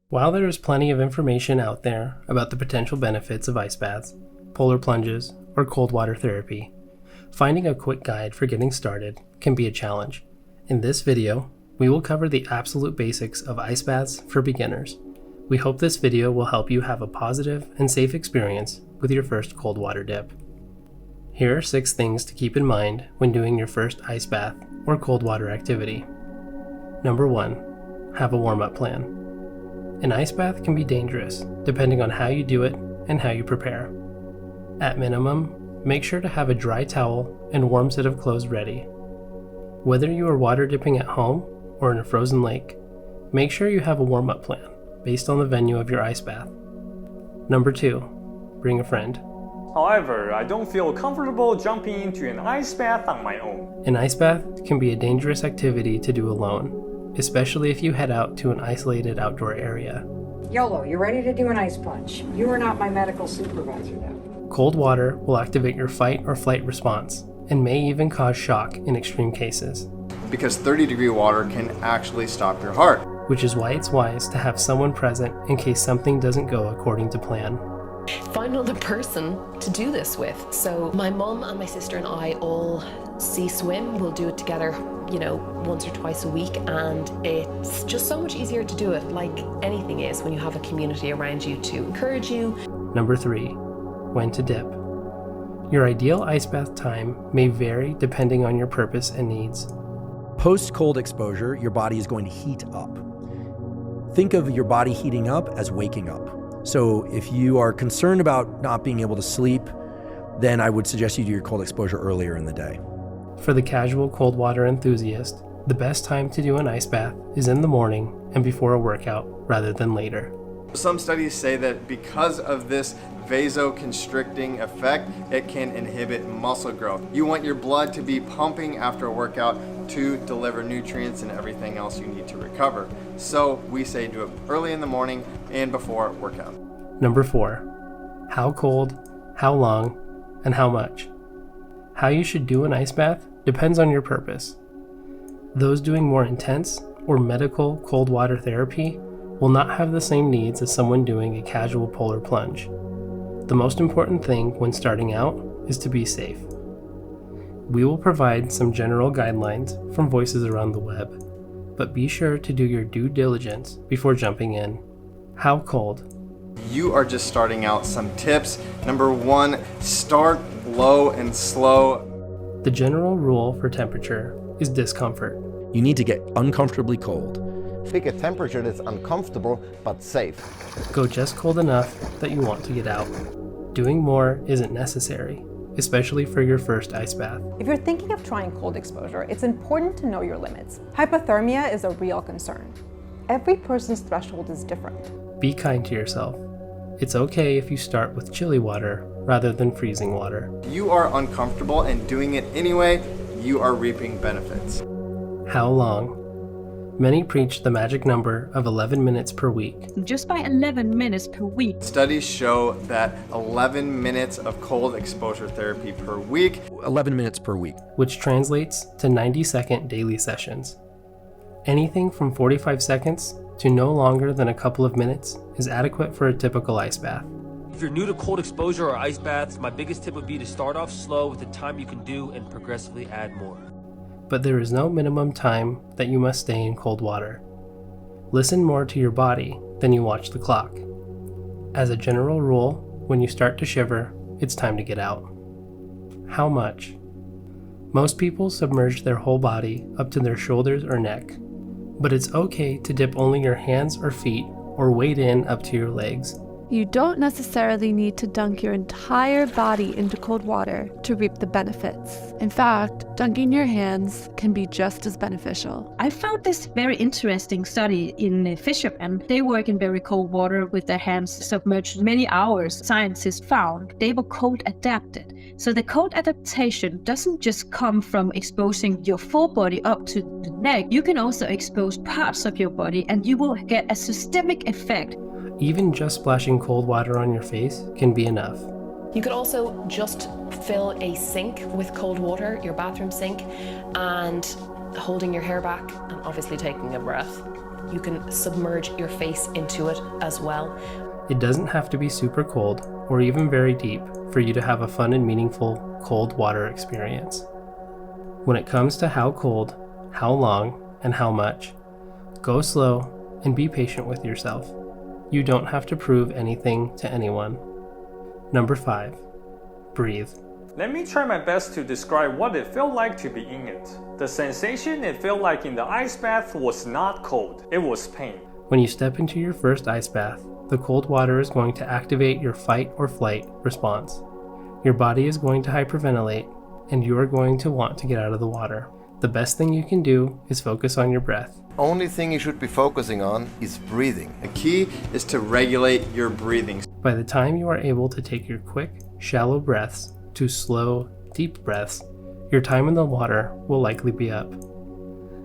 While there is plenty of information out there about the potential benefits of ice baths, polar plunges, or cold water therapy, finding a quick guide for getting started can be a challenge. In this video, we will cover the absolute basics of ice baths for beginners. We hope this video will help you have a positive and safe experience with your first cold water dip. Here are 6 things to keep in mind when doing your first ice bath or cold water activity. Number 1. Have a warm-up plan. An ice bath can be dangerous depending on how you do it and how you prepare. At minimum, make sure to have a dry towel and warm set of clothes ready. Whether you are water dipping at home or in a frozen lake, make sure you have a warm-up plan based on the venue of your ice bath. Number 2. Bring a friend. However, I don't feel comfortable jumping into an ice bath on my own. An ice bath can be a dangerous activity to do alone, especially if you head out to an isolated outdoor area. YOLO, you ready to do an ice plunge? You are not my medical supervisor now. Cold water will activate your fight or flight response and may even cause shock in extreme cases. Because 30-degree water can actually stop your heart. Which is why it's wise to have someone present in case something doesn't go according to plan. Find another person to do this with. So my mom and my sister and I all sea swim. We'll do it together, once or twice a week, and it's just so much easier to do it, like anything is, when you have a community around you to encourage you. Number 3. When to dip. Your ideal ice bath time may vary depending on your purpose and needs. Post-cold exposure, your body is going to heat up. Think of your body heating up as waking up. So if you are concerned about not being able to sleep, then I would suggest you do your cold exposure earlier in the day. For the casual cold water enthusiast, the best time to do an ice bath is in the morning and before a workout rather than later. Some studies say that because of this vasoconstricting effect, it can inhibit muscle growth. You want your blood to be pumping after a workout to deliver nutrients and everything else you need to recover. So we say do it early in the morning and before workout. Number 4. How cold, how long, and how much. How you should do an ice bath depends on your purpose. Those doing more intense or medical cold water therapy will not have the same needs as someone doing a casual polar plunge. The most important thing when starting out is to be safe. We will provide some general guidelines from voices around the web, but be sure to do your due diligence before jumping in. How cold? You are just starting out. Some tips. Number 1, start low and slow. The general rule for temperature is discomfort. You need to get uncomfortably cold. Pick a temperature that's uncomfortable but safe. Go just cold enough that you want to get out. Doing more isn't necessary, especially for your first ice bath. If you're thinking of trying cold exposure, it's important to know your limits. Hypothermia is a real concern. Every person's threshold is different. Be kind to yourself. It's okay if you start with chilly water rather than freezing water. You are uncomfortable and doing it anyway, you are reaping benefits. How long? Many preach the magic number of 11 minutes per week. Just by 11 minutes per week. Studies show that 11 minutes of cold exposure therapy per week. 11 minutes per week. Which translates to 90-second daily sessions. Anything from 45 seconds to no longer than a couple of minutes is adequate for a typical ice bath. If you're new to cold exposure or ice baths, my biggest tip would be to start off slow with the time you can do and progressively add more. But there is no minimum time that you must stay in cold water. Listen more to your body than you watch the clock. As a general rule, when you start to shiver, it's time to get out. How much? Most people submerge their whole body up to their shoulders or neck, but it's okay to dip only your hands or feet or wade in up to your legs. You don't necessarily need to dunk your entire body into cold water to reap the benefits. In fact, dunking your hands can be just as beneficial. I found this very interesting study in fishermen. They work in very cold water with their hands submerged many hours. Scientists found they were cold adapted. So the cold adaptation doesn't just come from exposing your full body up to the neck. You can also expose parts of your body and you will get a systemic effect. Even just splashing cold water on your face can be enough. You could also just fill a sink with cold water, your bathroom sink, and holding your hair back and obviously taking a breath. You can submerge your face into it as well. It doesn't have to be super cold or even very deep for you to have a fun and meaningful cold water experience. When it comes to how cold, how long, and how much, go slow and be patient with yourself. You don't have to prove anything to anyone. Number 5, breathe. Let me try my best to describe what it felt like to be in it. The sensation it felt like in the ice bath was not cold, it was pain. When you step into your first ice bath, the cold water is going to activate your fight or flight response. Your body is going to hyperventilate, and you are going to want to get out of the water. The best thing you can do is focus on your breath. Only thing you should be focusing on is breathing. The key is to regulate your breathing. By the time you are able to take your quick, shallow breaths to slow, deep breaths, your time in the water will likely be up.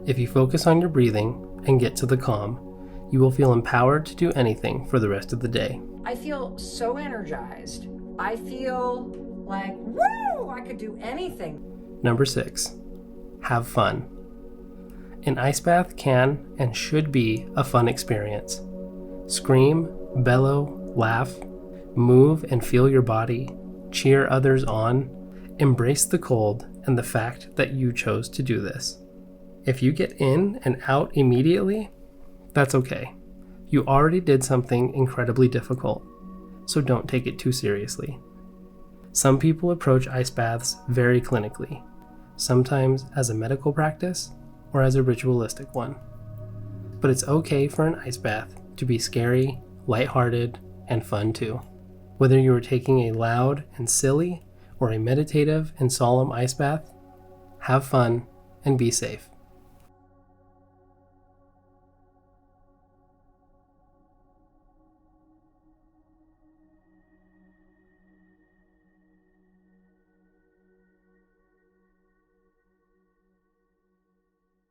If you focus on your breathing and get to the calm, you will feel empowered to do anything for the rest of the day. I feel so energized. I feel like, woo, I could do anything. Number 6, have fun. An ice bath can and should be a fun experience. Scream, bellow, laugh, move and feel your body, cheer others on, embrace the cold and the fact that you chose to do this. If you get in and out immediately, that's okay. You already did something incredibly difficult, so don't take it too seriously. Some people approach ice baths very clinically, sometimes as a medical practice or as a ritualistic one. But it's okay for an ice bath to be scary, lighthearted, and fun too. Whether you are taking a loud and silly or a meditative and solemn ice bath, have fun and be safe.